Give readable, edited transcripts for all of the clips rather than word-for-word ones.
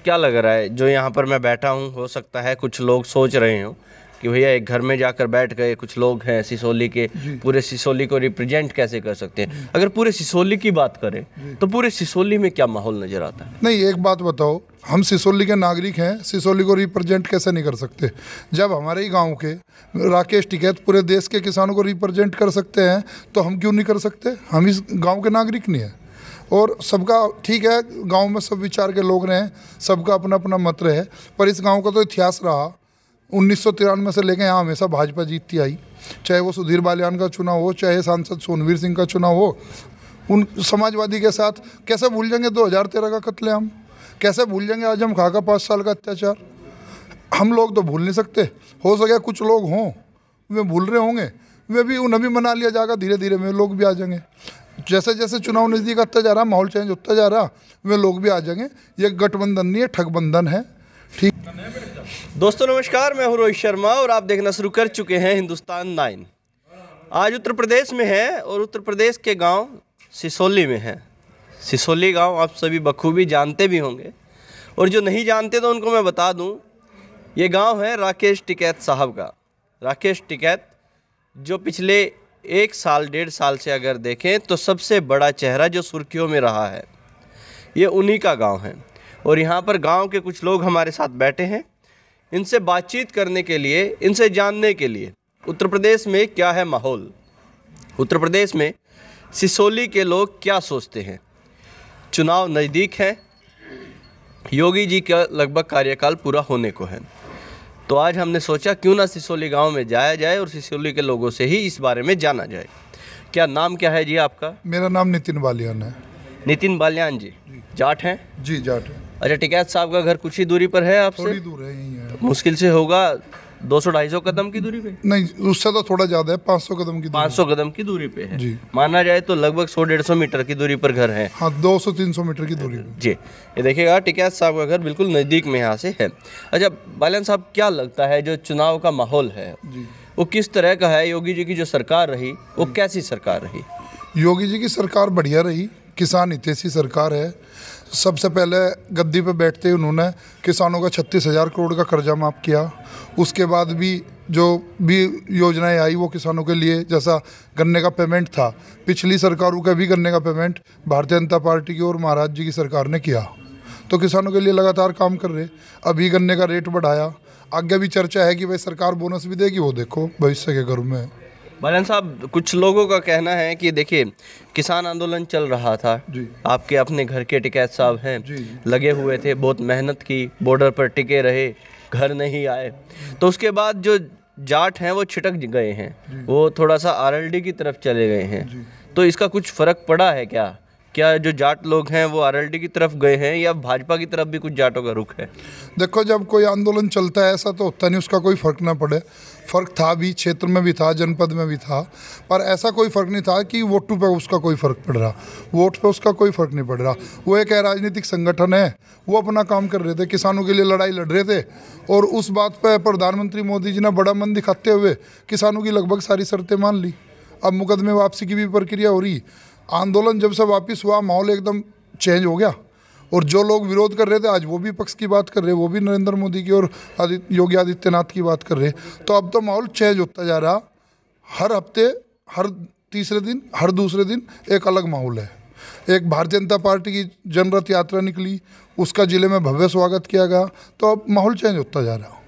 तो क्या लग रहा है, जो यहाँ पर मैं बैठा हूँ, हो सकता है कुछ लोग सोच रहे हो कि भैया एक घर में जाकर बैठ गए, कुछ लोग हैं सिसोली के, पूरे सिसोली को रिप्रेजेंट कैसे कर सकते हैं। अगर पूरे सिसोली की बात करें तो पूरे सिसोली में क्या माहौल नज़र आता है? नहीं, एक बात बताओ, हम सिसोली के नागरिक हैं, सिसोली को रिप्रेजेंट कैसे नहीं कर सकते? जब हमारे ही गांव के राकेश टिकैत पूरे देश के किसानों को रिप्रेजेंट कर सकते हैं तो हम क्यों नहीं कर सकते? हम इस गांव के नागरिक नहीं हैं। और सबका ठीक है, गांव में सब विचार के लोग रहें, सबका अपना अपना मत रहे, पर इस गांव का तो इतिहास रहा 1993 से लेकर यहाँ हमेशा भाजपा जीतती आई। चाहे वो सुधीर बालियान का चुनाव हो, चाहे सांसद सोनवीर सिंह का चुनाव हो। उन समाजवादी के साथ कैसे भूल जाएंगे 2013 का कत्लेआम? कैसे भूल जाएंगे आजम खां का 5 साल का अत्याचार? हम लोग तो भूल नहीं सकते। हो सके कुछ लोग हों वे भूल रहे होंगे, वे भी उन्हें भी मना लिया जाएगा, धीरे धीरे वे लोग भी आ जाएंगे। जैसे जैसे चुनाव नज़दीक आता जा रहा, माहौल चेंज होता जा रहा, वे लोग भी आ जाएंगे। ये गठबंधन नहीं है, ठगबंधन है। ठीक दोस्तों नमस्कार, मैं हूं रोहित शर्मा और आप देखना शुरू कर चुके हैं हिंदुस्तान 9। आज उत्तर प्रदेश में है और उत्तर प्रदेश के गांव सिसोली में है। सिसोली गांव आप सभी बखूबी जानते भी होंगे, और जो नहीं जानते तो उनको मैं बता दूं, ये गांव है राकेश टिकैत साहब का। राकेश टिकैत जो पिछले 1 साल 1.5 साल से अगर देखें तो सबसे बड़ा चेहरा जो सुर्खियों में रहा है, ये उन्हीं का गांव है। और यहाँ पर गांव के कुछ लोग हमारे साथ बैठे हैं, इनसे बातचीत करने के लिए, इनसे जानने के लिए उत्तर प्रदेश में क्या है माहौल, उत्तर प्रदेश में सिसोली के लोग क्या सोचते हैं। चुनाव नज़दीक है, योगी जी का लगभग कार्यकाल पूरा होने को है, तो आज हमने सोचा क्यों ना सिसोली गांव में जाया जाए और सिसोली के लोगों से ही इस बारे में जाना जाए। क्या नाम क्या है जी आपका? मेरा नाम नितिन बालियान है। नितिन बालियान जी, जाट हैं? जी जाट है। अच्छा, टिकैत साहब का घर कुछ ही दूरी पर है आपसे? थोड़ी दूर है, यहीं है। मुश्किल से होगा 200-250 कदम की दूरी पे? नहीं, उससे तो थोड़ा ज़्यादा है, 500 कदम की दूरी। 500 कदम की दूरी पे है जी। माना जाए तो लगभग 100-150 मीटर की दूरी पर घर है। हाँ, 200-300 मीटर की दूरी पे। जी, ये देखिएगा टिकैत साहब का घर बिल्कुल नज़दीक में यहाँ से है। अच्छा बालियान साहब, क्या लगता है जो चुनाव का माहौल है वो किस तरह का है? योगी जी की जो सरकार रही वो कैसी सरकार रही? योगी जी की सरकार बढ़िया रही, किसान हितैषी सरकार है। सबसे पहले गद्दी पे बैठते ही उन्होंने किसानों का 36,000 करोड़ का कर्जा माफ़ किया। उसके बाद भी जो भी योजनाएं आई वो किसानों के लिए, जैसा गन्ने का पेमेंट था, पिछली सरकारों का भी गन्ने का पेमेंट भारतीय जनता पार्टी की और महाराज जी की सरकार ने किया, तो किसानों के लिए लगातार काम कर रहे। अभी गन्ने का रेट बढ़ाया, आगे भी चर्चा है कि भाई सरकार बोनस भी देगी, वो देखो भविष्य के घर में। बालियान साहब, कुछ लोगों का कहना है कि देखिए किसान आंदोलन चल रहा था, आपके अपने घर के टिकैत साहब हैं, लगे हुए थे, बहुत मेहनत की, बॉर्डर पर टिके रहे, घर नहीं आए, तो उसके बाद जो जाट हैं वो छिटक गए हैं, वो थोड़ा सा आरएलडी की तरफ चले गए हैं, तो इसका कुछ फ़र्क पड़ा है क्या? क्या जो जाट लोग हैं वो आरएलडी की तरफ गए हैं या भाजपा की तरफ भी कुछ जाटों का रुख है? देखो, जब कोई आंदोलन चलता है ऐसा तो होता नहीं उसका कोई फ़र्क ना पड़े। फ़र्क था भी, क्षेत्र में भी था, जनपद में भी था, पर ऐसा कोई फ़र्क नहीं था कि वोटों पे उसका कोई फ़र्क पड़ रहा। वोट पे उसका कोई फ़र्क नहीं पड़ रहा। वो एक राजनीतिक संगठन है, वो अपना काम कर रहे थे, किसानों के लिए लड़ाई लड़ रहे थे, और उस बात पर प्रधानमंत्री मोदी जी ने बड़ा मन दिखाते हुए किसानों की लगभग सारी शर्तें मान ली। अब मुकदमे वापसी की भी प्रक्रिया हो रही। आंदोलन जब से वापस हुआ, माहौल एकदम चेंज हो गया, और जो लोग विरोध कर रहे थे आज वो भी पक्ष की बात कर रहे, वो भी नरेंद्र मोदी की और योगी आदित्यनाथ की बात कर रहे। तो अब तो माहौल चेंज होता जा रहा। हर हफ्ते, हर तीसरे दिन, हर दूसरे दिन एक अलग माहौल है। एक भारतीय जनता पार्टी की जनरथ यात्रा निकली, उसका जिले में भव्य स्वागत किया गया, तो अब माहौल चेंज होता जा रहा।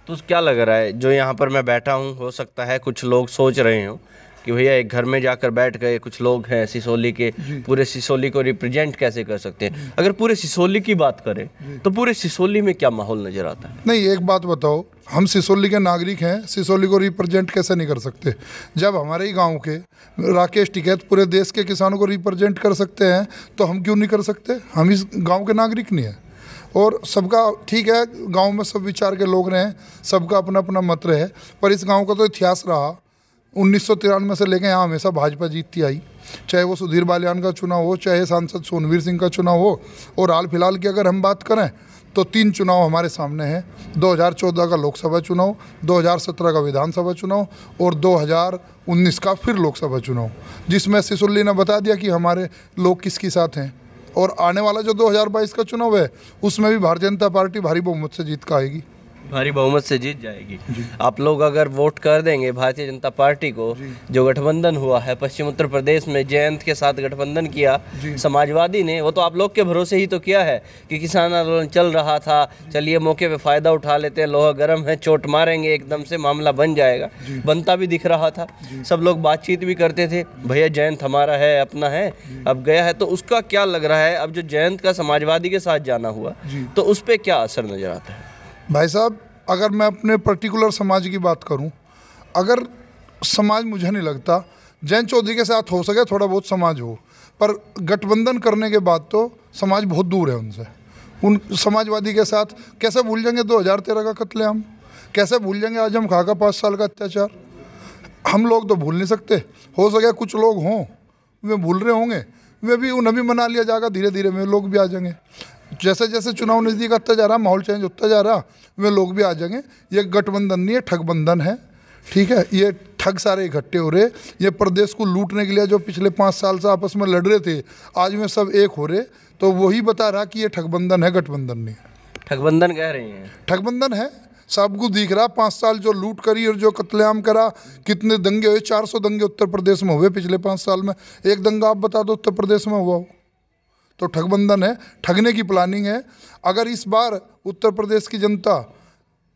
तो क्या लग रहा है, जो यहाँ पर मैं बैठा हूँ, हो सकता है कुछ लोग सोच रहे हो कि भैया एक घर में जाकर बैठ गए, कुछ लोग हैं सिसोली के, पूरे सिसोली को रिप्रेजेंट कैसे कर सकते हैं। अगर पूरे सिसोली की बात करें तो पूरे सिसोली में क्या माहौल नज़र आता है? नहीं, एक बात बताओ, हम सिसोली के नागरिक हैं, सिसोली को रिप्रेजेंट कैसे नहीं कर सकते? जब हमारे ही गांव के राकेश टिकैत पूरे देश के किसानों को रिप्रेजेंट कर सकते हैं तो हम क्यों नहीं कर सकते? हम इस गाँव के नागरिक नहीं हैं। और सबका ठीक है, गाँव में सब विचार के लोग रहें, सबका अपना अपना मत रहे, पर इस गाँव का तो इतिहास रहा 1993 से लेकर यहाँ हमेशा भाजपा जीतती आई। चाहे वो सुधीर बालियान का चुनाव हो, चाहे सांसद सोनवीर सिंह का चुनाव हो, और हाल फिलहाल की अगर हम बात करें तो 3 चुनाव हमारे सामने हैं। 2014 का लोकसभा चुनाव, 2017 का विधानसभा चुनाव और 2019 का फिर लोकसभा चुनाव, जिसमें सिसोली ने बता दिया कि हमारे लोग किसके साथ हैं। और आने वाला जो 2022 का चुनाव है उसमें भी भारतीय जनता पार्टी भारी बहुमत से जीत का आएगी। भारी बहुमत से जीत जाएगी। आप लोग अगर वोट कर देंगे भारतीय जनता पार्टी को, जो गठबंधन हुआ है पश्चिम उत्तर प्रदेश में, जयंत के साथ गठबंधन किया समाजवादी ने, वो तो आप लोग के भरोसे ही तो किया है कि किसान आंदोलन चल रहा था, चलिए मौके पे फ़ायदा उठा लेते हैं, लोहा गर्म है, चोट मारेंगे एकदम से मामला बन जाएगा। बनता भी दिख रहा था, सब लोग बातचीत भी करते थे, भैया जयंत हमारा है, अपना है, अब गया है। तो उसका क्या लग रहा है, अब जो जयंत का समाजवादी के साथ जाना हुआ तो उस पर क्या असर नज़र आता है? भाई साहब, अगर मैं अपने पर्टिकुलर समाज की बात करूं, अगर समाज मुझे नहीं लगता जयंत चौधरी के साथ हो सके थोड़ा बहुत समाज हो, पर गठबंधन करने के बाद तो समाज बहुत दूर है उनसे। उन समाजवादी के साथ कैसे भूल जाएंगे 2013 का कत्लेआम, कैसे भूल जाएंगे आजम खां का 5 साल का अत्याचार? हम लोग तो भूल नहीं सकते, हो सके कुछ लोग हों वे भूल रहे होंगे, वे भी उन्हें भी मना लिया जाएगा, धीरे धीरे वे लोग भी आ जाएंगे। जैसे जैसे चुनाव नज़दीक आता जा रहा, माहौल चेंज होता जा रहा, वे लोग भी आ जाएंगे। ये गठबंधन नहीं है, ठगबंधन है, ठीक है। ये ठग सारे इकट्ठे हो रहे, ये प्रदेश को लूटने के लिए जो पिछले 5 साल से आपस में लड़ रहे थे, आज में सब एक हो रहे। तो वही बता रहा कि ये ठगबंधन है, गठबंधन नहीं है। ठगबंधन कह रही हैं? ठगबंधन है, सबको दिख रहा। 5 साल जो लूट करी और जो कत्लेआम करा, कितने दंगे हुए, 400 दंगे उत्तर प्रदेश में हुए पिछले 5 साल में। एक दंगा आप बता दो उत्तर प्रदेश में हुआ हो? तो ठगबंधन है, ठगने की प्लानिंग है। अगर इस बार उत्तर प्रदेश की जनता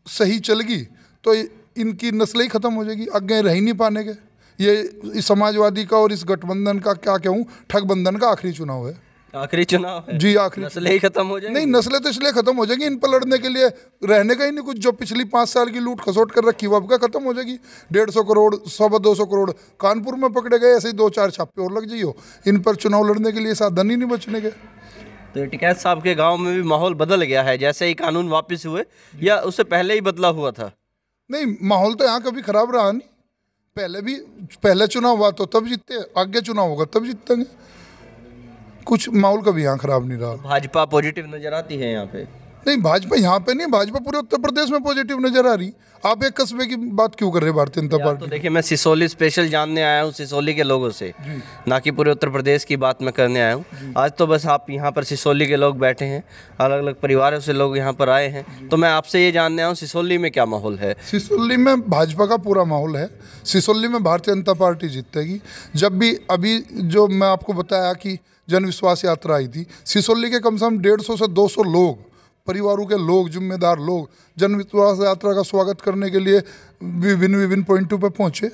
सही चलेगी तो इनकी नस्लें ही खत्म हो जाएगी, आगे रह ही नहीं पाने के। ये इस समाजवादी का और इस गठबंधन का क्या कहूँ, ठगबंधन का आखिरी चुनाव है। आखिरी चुनाव है जी, आखिरी। नस्लें ही खत्म हो जाएंगी? नहीं, नस्लें तो इसलिए खत्म हो जाएंगी, इन पर लड़ने के लिए रहने का ही नहीं कुछ। जो पिछली 5 साल की लूट खसोट कर रखी वो अब का खत्म हो जाएगी। 150 करोड़, 100-200 करोड़ कानपुर में पकड़े गए, ऐसे ही 2-4 छापे और लग जाइयो। इन पर चुनाव लड़ने के लिए साधन ही नहीं बचने के। तो टिकैत साहब के गांव में भी माहौल बदल गया है जैसे ही कानून वापस हुए, या उससे पहले ही बदला हुआ था? नहीं, माहौल तो यहाँ कभी खराब रहा नहीं। पहले चुनाव हुआ तो तब जीतते, आगे चुनाव होगा तब जीतेंगे। कुछ माहौल कभी यहाँ खराब नहीं रहा। भाजपा पॉजिटिव नजर आती है यहाँ पे? नहीं, भाजपा यहाँ पे नहीं, भाजपा पूरे उत्तर प्रदेश में पॉजिटिव नजर आ रही। आप एक कस्बे की बात क्यों कर रहे हैं भारतीय जनता पार्टी? तो देखिए, मैं सिसोली स्पेशल जानने आया हूँ, सिसोली के लोगों से, ना कि पूरे उत्तर प्रदेश की बात मैं करने आया हूँ। आज तो बस आप यहाँ पर सिसोली के लोग बैठे हैं, अलग अलग परिवारों से लोग यहाँ पर आए हैं, तो मैं आपसे ये जानने आया हूँ सिसोली में क्या माहौल है? सिसोली में भाजपा का पूरा माहौल है। सिसोली में भारतीय जनता पार्टी जीतेगी। जब भी अभी जो मैं आपको बताया कि जन विश्वास यात्रा आई थी, सिसोली के कम से कम 150 से 200 लोग, परिवारों के लोग, जिम्मेदार लोग जन विश्वास यात्रा का स्वागत करने के लिए विभिन्न पॉइंटों पे पहुंचे।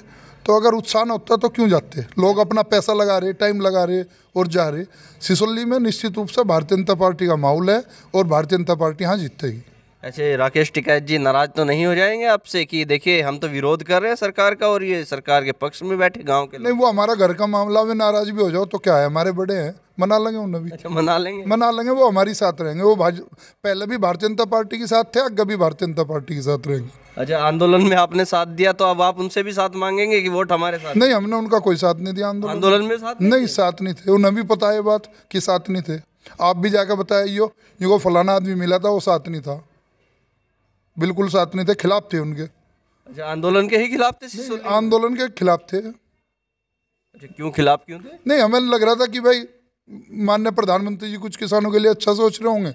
तो अगर उत्साह न होता तो क्यों जाते? लोग अपना पैसा लगा रहे, टाइम लगा रहे और जा रहे। सिसोली में निश्चित रूप से भारतीय जनता पार्टी का माहौल है और भारतीय जनता पार्टी यहाँ जीतेगी। ऐसे राकेश टिकैत जी नाराज तो नहीं हो जाएंगे आपसे कि देखिए हम तो विरोध कर रहे हैं सरकार का और ये सरकार के पक्ष में बैठे गांव के लोग? नहीं, वो हमारा घर का मामला में नाराज भी हो जाओ तो क्या है, हमारे बड़े हैं, मना लेंगे उन्हें भी। अच्छा, मना लेंगे? वो हमारी साथ रहेंगे। वो पहले भी भारतीय जनता पार्टी के साथ थे, आगे भी भारतीय जनता पार्टी के साथ रहेंगे। अच्छा, आंदोलन में आपने साथ दिया तो अब आप उनसे भी साथ मांगेंगे कि वोट हमारे साथ? नहीं, हमने उनका कोई साथ नहीं दिया आंदोलन में। साथ नहीं, साथ नहीं थे। उन्हें भी पता है बात कि साथ नहीं थे। आप भी जाकर बताइए, ये फलाना आदमी मिला था, वो साथ नहीं था, बिल्कुल साथ नहीं थे, खिलाफ थे उनके। अच्छा, आंदोलन के ही खिलाफ थे? आंदोलन के खिलाफ थे। अच्छा, क्यों खिलाफ क्यों थे? नहीं, हमें लग रहा था कि भाई माननीय प्रधानमंत्री जी कुछ किसानों के लिए अच्छा सोच रहे होंगे,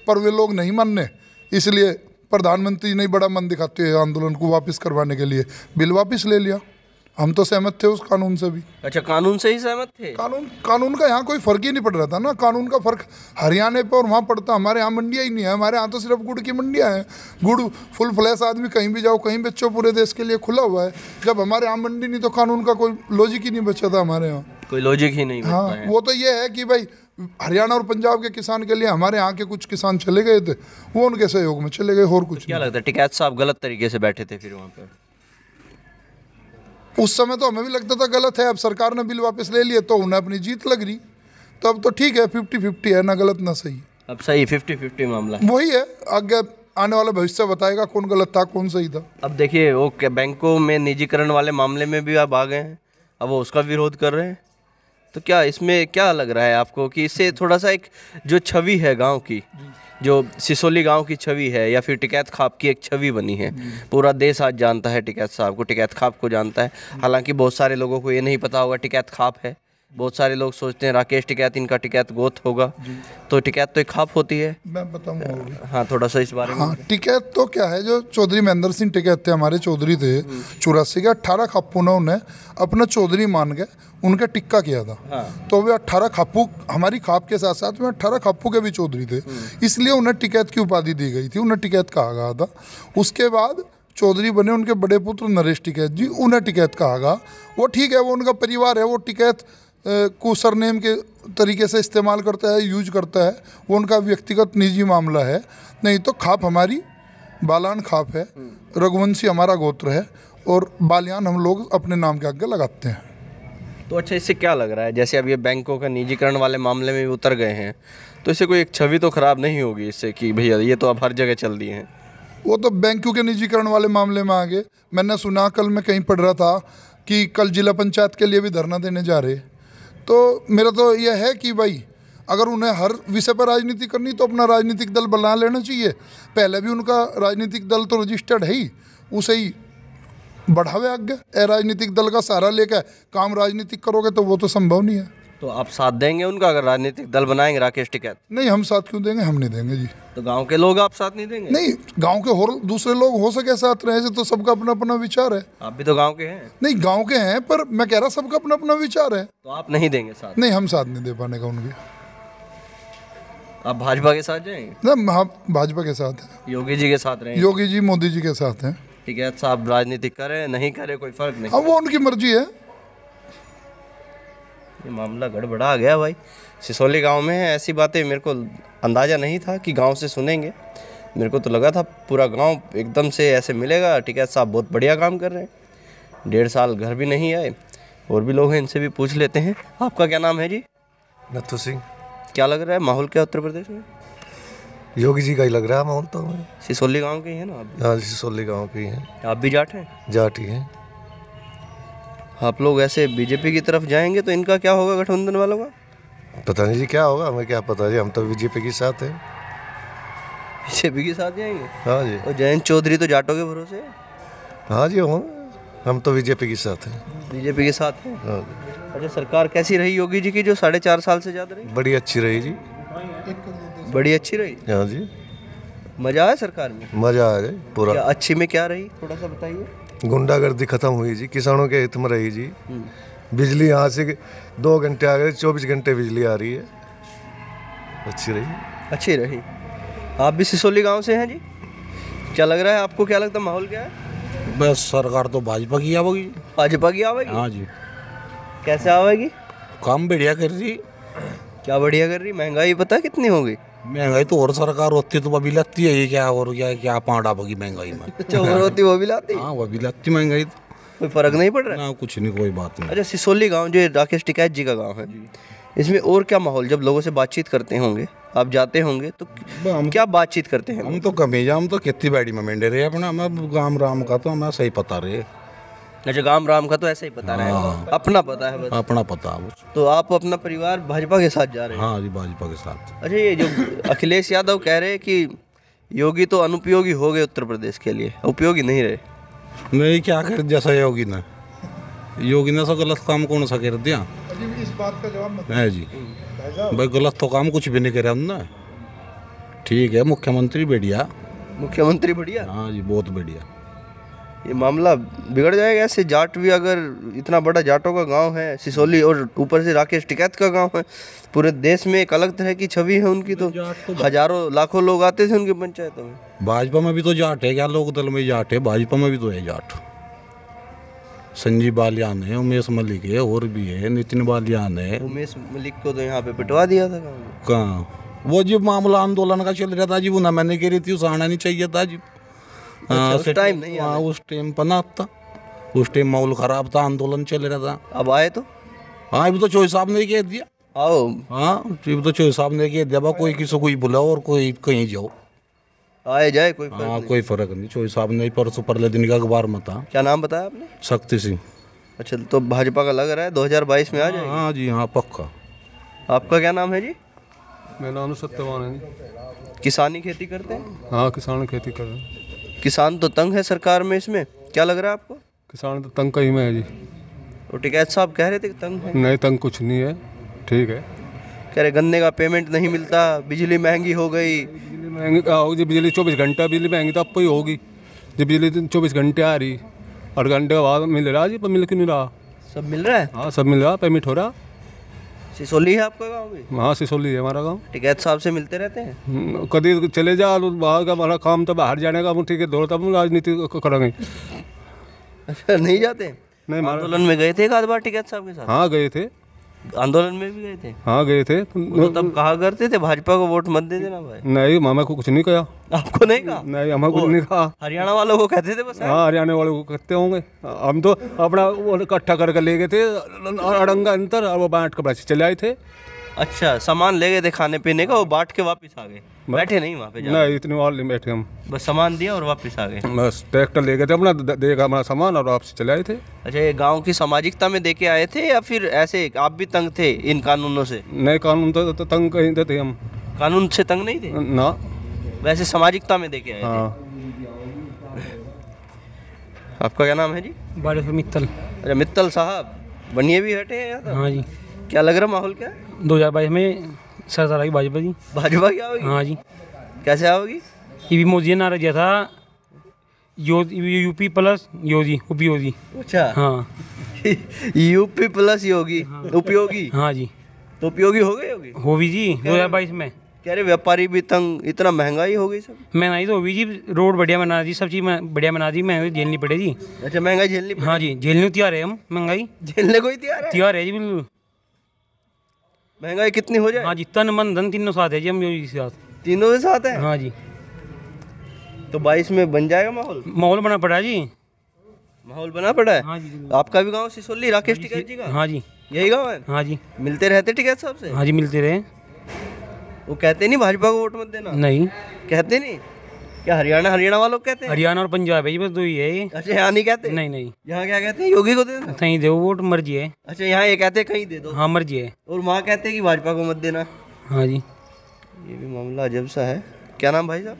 पर वे लोग नहीं मानने, इसलिए प्रधानमंत्री जी ने बड़ा मन दिखाते हुए आंदोलन को वापस करवाने के लिए बिल वापस ले लिया। हम तो सहमत थे उस कानून से भी। अच्छा, कानून से ही सहमत थे? कानून का यहाँ कोई फर्क ही नहीं पड़ रहा था ना। कानून का फर्क हरियाणा पे और वहाँ पड़ता, हमारे यहाँ मंडियाँ ही नहीं है। हमारे यहाँ तो सिर्फ गुड़ की मंडियाँ हैं। गुड़ फुल फ्लैश आदमी कहीं भी जाओ, कहीं बेचो, पूरे देश के लिए खुला हुआ है। जब हमारे यहाँ मंडी नहीं तो कानून का कोई लॉजिक ही नहीं बचा था हमारे यहाँ। कोई लॉजिक ही नहीं। हाँ, वो तो ये है कि भाई हरियाणा और पंजाब के किसान के लिए हमारे यहाँ के कुछ किसान चले गए थे, वो उनके सहयोग में चले गए, और कुछ। क्या लगता है टिकैत साहब गलत तरीके से बैठे थे फिर वहाँ पर? उस समय तो हमें भी लगता था गलत है। अब सरकार ने बिल वापस ले लिए तो उन्हें अपनी जीत लग रही, तो अब तो ठीक है, 50-50 है, ना गलत ना सही। अब सही 50-50 मामला वही है। आगे आने वाला भविष्य बताएगा कौन गलत था कौन सही था। अब देखिए, वो बैंकों में निजीकरण वाले मामले में भी आप आ गए हैं, अब वो उसका विरोध कर रहे हैं। तो क्या इसमें क्या लग रहा है आपको कि इससे थोड़ा सा एक जो छवि है गांव की, जो सिसोली गांव की छवि है, या फिर टिकैत खाप की एक छवि बनी है, पूरा देश आज जानता है टिकैत साहब को, टिकैत खाप को जानता है। हालांकि बहुत सारे लोगों को ये नहीं पता होगा टिकैत खाप है, बहुत सारे लोग सोचते हैं राकेश टिकैत इनका टिकैत गोत होगा, तो टिकैत तो एक खाप होती है। मैं बताऊंगा। हाँ, थोड़ा सा इस बारे में। हाँ, टिकैत तो क्या है, जो चौधरी महेंद्र सिंह टिकैत थे, हमारे चौधरी थे 84 के, 18 खापों ने उन्हें अपना चौधरी मान के उनका टिक्का किया था। हाँ। तो वे 18 खापू, हमारी खाप के साथ साथ में 18 खापों के भी चौधरी थे, इसलिए उन्हें टिकैत की उपाधि दी गई थी, उन्हें टिकैत कहा गया था। उसके बाद चौधरी बने उनके बड़े पुत्र नरेश टिकैत जी, उन्हें टिकैत कहा गया। वो ठीक है, वो उनका परिवार है, वो टिकैत को सरनेम के तरीके से इस्तेमाल करता है, यूज करता है, वो उनका व्यक्तिगत निजी मामला है। नहीं तो खाप हमारी बालान खाप है, रघुवंशी हमारा गोत्र है, और बालियान हम लोग अपने नाम के आगे लगाते हैं। तो अच्छा, इससे क्या लग रहा है, जैसे अब ये बैंकों का निजीकरण वाले मामले में भी उतर गए हैं, तो इससे कोई एक छवि तो खराब नहीं होगी इससे कि भैया ये तो अब हर जगह चल दिए हैं? वो तो बैंकों के निजीकरण वाले मामले में आ गए। मैंने सुना, कल मैं कहीं पढ़ रहा था कि कल जिला पंचायत के लिए भी धरना देने जा रहे। तो मेरा तो यह है कि भाई, अगर उन्हें हर विषय पर राजनीति करनी तो अपना राजनीतिक दल बना लेना चाहिए। पहले भी उनका राजनीतिक दल तो रजिस्टर्ड है ही, उसे ही बढ़ावे आगे। राजनीतिक दल का सहारा लेकर काम राजनीतिक करोगे तो वो तो संभव नहीं है। तो आप साथ देंगे उनका अगर राजनीतिक दल बनाएंगे राकेश टिकैत? नहीं, हम साथ क्यों देंगे, हम नहीं देंगे जी। तो गांव के लोग आप साथ नहीं देंगे? नहीं, गांव के और दूसरे लोग हो सके साथ रहे, से तो सबका अपना अपना विचार है। आप भी तो गांव के हैं। नहीं, गांव के हैं, पर मैं कह रहा सबका अपना अपना विचार है। तो आप नहीं देंगे साथ? नहीं, हम साथ नहीं दे पाने का उनके। आप भाजपा के साथ जाएंगे? ना, हम भाजपा के साथ हैं, योगी जी के साथ रहेंगे? योगी जी मोदी जी के साथ हैं। टिकैत साहब राजनीति करे नहीं करे कोई फर्क नहीं। अब वो उनकी मर्जी है। ये मामला गड़बड़ा गया भाई। सिसोली गांव में है, ऐसी बातें मेरे को अंदाज़ा नहीं था कि गांव से सुनेंगे। मेरे को तो लगा था पूरा गांव एकदम से ऐसे मिलेगा, टिकैत साहब बहुत बढ़िया काम कर रहे हैं, 1.5 साल घर भी नहीं आए। और भी लोग हैं, इनसे भी पूछ लेते हैं। आपका क्या नाम है जी? नथु सिंह। क्या लग रहा है माहौल क्या उत्तर प्रदेश में? योगी जी का ही लग रहा है माहौल तो हमें। सिसोली गांव के ही है ना आप? हाँ, सिसोली गांव के ही हैं। आप भी जाट हैं? जाट ही हैं। आप लोग ऐसे बीजेपी की तरफ जाएंगे तो इनका क्या होगा गठबंधन वालों का? पता नहीं जी क्या होगा, हमें क्या पता जी, हम तो बीजेपी के साथ हैं। बीजेपी के साथ जाएंगे? हाँ जी। और जयंत चौधरी तो जाटों के भरोसे है? हाँ जी, हम तो बीजेपी के साथ हैं। बीजेपी के साथ है? हाँ जी। अच्छा, सरकार कैसी रही योगी जी की जो 4.5 साल से ज़्यादा रही? बड़ी अच्छी रही जी। बड़ी अच्छी रही? हाँ जी, मज़ा आया सरकार में? मज़ा आ गया पूरा। क्या अच्छी में क्या रही, थोड़ा सा बताइए। गुंडागर्दी खत्म हुई जी, किसानों के हित में रही जी। बिजली यहाँ से 2 घंटे आ गए, 24 घंटे बिजली आ रही है। अच्छी रही। अच्छी रही। आप भी सिसोली गांव से हैं जी? क्या लग रहा है आपको, क्या लगता है माहौल क्या है? बस सरकार तो भाजपा की आवेगी। भाजपा की आवेगी? हाँ जी। कैसे आवेगी? काम बढ़िया कर रही। क्या बढ़िया कर रही? महंगाई पता है कितनी हो गई? महंगाई तो और सरकार होती तो अभी लाती है, ये क्या और क्या क्या पाँव डाबेगी महंगाई में। अच्छा, और होती वो भी लाती? हाँ, वो भी लाती महंगाई तो। कोई फर्क नहीं पड़ रहा? ना, कुछ नहीं, कोई बात नहीं। अच्छा, सिसोली गांव जो राकेश टिकैत जी का गांव है, इसमें और क्या माहौल, जब लोगों से बातचीत करते होंगे, आप जाते होंगे तो क्या बातचीत करते हैं? हम तो कमी जा, हम तो खेती बाड़ी में मेंढे रहे अपना, हमें गाम राम का तो हमें सही पता रहे। अच्छा, गाम राम का तो ऐसा ही पता रहेगा, अपना पता है बस। अपना पता है बस। तो आप अपना परिवार भाजपा के साथ जा रहे हैं? हाँ जी, भाजपा के साथ। अच्छा, ये जो अखिलेश यादव कह रहे हैं कि योगी तो अनुपयोगी हो गए उत्तर प्रदेश के लिए, उपयोगी नहीं रहे। नहीं, क्या कर जैसा योगी ने सब गलत काम कौन सा कर दिया इस बात का जवाब है जी? भाई गलत तो काम कुछ भी नहीं करे उनने। ठीक है, मुख्यमंत्री बढ़िया। मुख्यमंत्री बढ़िया? हाँ जी, बहुत बढ़िया। ये मामला बिगड़ जाएगा ऐसे। जाट भी, अगर इतना बड़ा जाटों का गांव है सिसोली, और ऊपर से राकेश टिकैत का गांव है, पूरे देश में एक अलग तरह की छवि है उनकी। तो हजारों लाखों लोग आते थे उनकी पंचायतों में। भाजपा में भी तो जाट है, क्या लोक दल में जाट है, भाजपा में भी तो है जाट। संजीव बालियान है, उमेश मलिक है, और भी है, नितिन बालियान है। उमेश मलिक को तो यहाँ पे पिटवा दिया था गाँव में। कहाँ? वो जो मामला आंदोलन का चल रहा था जी, वो ना मैंने कह रही थी, उस आना नहीं चाहिए था जी। उस टाइम नहीं आना। हाँ, उस टाइम पना था, उस टाइम माहौल खराब था, आंदोलन चल रहा था। अब आए तो? हाँ, अभी तो चौधरी साहब ने कह दिया। आओ। हाँ, अभी तो चौधरी साहब ने कह दिया, बा कोई किसी को बुलाओ और कोई कहीं जाओ, आए जाए कोई फर्क हाँ नहीं। कोई फर्क नहीं। चौधरी साहब ने परसों परले दिन का अखबार में था। क्या नाम बताया आपने? शक्ति सिंह। अच्छा, तो भाजपा का लग रहा है 2022 में आ जाएगा? हाँ जी, हाँ पक्का। आपका क्या नाम है जी? मेरा नाम सत्यवान है जी। किसानी खेती करते हैं? हाँ, किसान खेती कर रहे हैं। किसान तो तंग है सरकार में, इसमें क्या लग रहा है आपको? किसान तो तंग कहीं में है जी। तो टिकैत साहब कह रहे थे कि तंग है, नहीं तंग कुछ नहीं है, ठीक है। कह रहे गन्ने का पेमेंट नहीं मिलता, बिजली महंगी हो गई। बिजली महंगी होगी, बिजली 24 घंटा बिजली महंगी तो अब ही होगी। जब बिजली 24 घंटे आ रही और घंटे के बाद मिल रहा जी, पर मिल क्यों नहीं रहा? सब मिल रहा है। हाँ सब मिल रहा, पेमेंट हो रहा। सिसोली है आपका गाँव भी? हाँ सिसोली है हमारा गाँव। टिकैत साहब से मिलते रहते हैं? कभी चले जा, बाहर का हमारा काम तो बाहर जाने का, ठीक है दौड़ता हूँ, राजनीति करेंगे। अच्छा नहीं जाते? नहीं आंदोलन में गए थे एक आध बार टिकैत साहब के साथ? हाँ गए थे, आंदोलन में भी गए थे? हाँ गए थे। वो तो तब कहा करते थे भाजपा को वोट मत दे देना भाई। नहीं मामा को कुछ नहीं कहा। आपको नहीं कहा? नहीं हमें कुछ नहीं कहा। हरियाणा वालों को कहते थे बस। हाँ हरियाणा वाले को कहते होंगे, हम तो अपना वो इकट्ठा करके ले गए थे अड़ंगा अंतर, और वो बांट के बस चले आए थे। अच्छा सामान ले गए थे खाने पीने का, वो बांट के वापस आ गए, बैठे नहीं वहाँ पे जाके? नहीं इतनी बार नहीं बैठे हम, बस सामान दिया और वापस आ गए। बस ट्रैक्टर ले गए थे अपना, देगा हमारा सामान और वापस चले आए थे। अच्छा ये गांव की सामाजिकता में देके आए थे या फिर ऐसे आप भी तंग थे इन कानूनों से? नए कानून तो तंग कहीं थे हम। कानून से तंग नहीं थे ना, वैसे सामाजिकता में देके आए थे। हाँ। आपका क्या नाम है जी? बालेश्वर मित्तल। अच्छा मित्तल साहब बनिए भी बैठे हैं यहाँ तो? हाँ जी। क्या लग रहा माहौल क्या है? 2022 में सरकार आई भाजपा जी। भाजपा क्या होगी? हाँ जी। कैसे आओगी? ये भी मोदी ने नारा दिया था, यूपी प्लस योगी उपयोगी। अच्छा हाँ यूपी प्लस योगी उपयोगी। हाँ जी। तो उपयोगी हो गए होगी? हो भी जी 2022 में। कह रहे व्यापारी भी तंग, इतना महंगाई हो गई सब। महंगाई तो होगी जी, रोड बढ़िया बना दी, सब चीज़ बढ़िया बना दी, महंगाई झेलनी पड़ेगी। अच्छा महंगाई झेलनी पड़ेगी? हाँ जी झेलने तैयार है हम, महंगाई झेलने को ही तैयार है? तैयार है जी बिल्कुल। महंगाई कितनी हो जाए? हाँ जी तन मन धन तीनों साथ है जी, हम योगी के साथ। तीनों के साथ है? हाँ जी। तो 22 में बन जाएगा माहौल? माहौल बना पड़ा जी। माहौल बना पड़ा है? हाँ जी। आपका भी गांव सिसोली, राकेश टिकैत जी का? हाँ जी। यही गांव है? हाँ जी। मिलते रहते टिकैत साहब से? हाँ जी मिलते रहे। वो कहते नहीं भाजपा को वोट मत देना? नहीं कहते नहीं? क्या हरियाणा वालों कहते हैं? हरियाणा और पंजाब है जी, बस दो ही है ये। अच्छा यहाँ नहीं कहते? नहीं नहीं। यहाँ क्या कहते हैं? योगी को दे देना? कहीं दो वोट, मर्जी है। अच्छा यहाँ ये कहते हैं कहीं दे दो? हाँ मर्जी है। और वहाँ कहते हैं कि भाजपा को मत देना? हाँ जी। ये भी मामला अजब सा है। क्या नाम भाई साहब?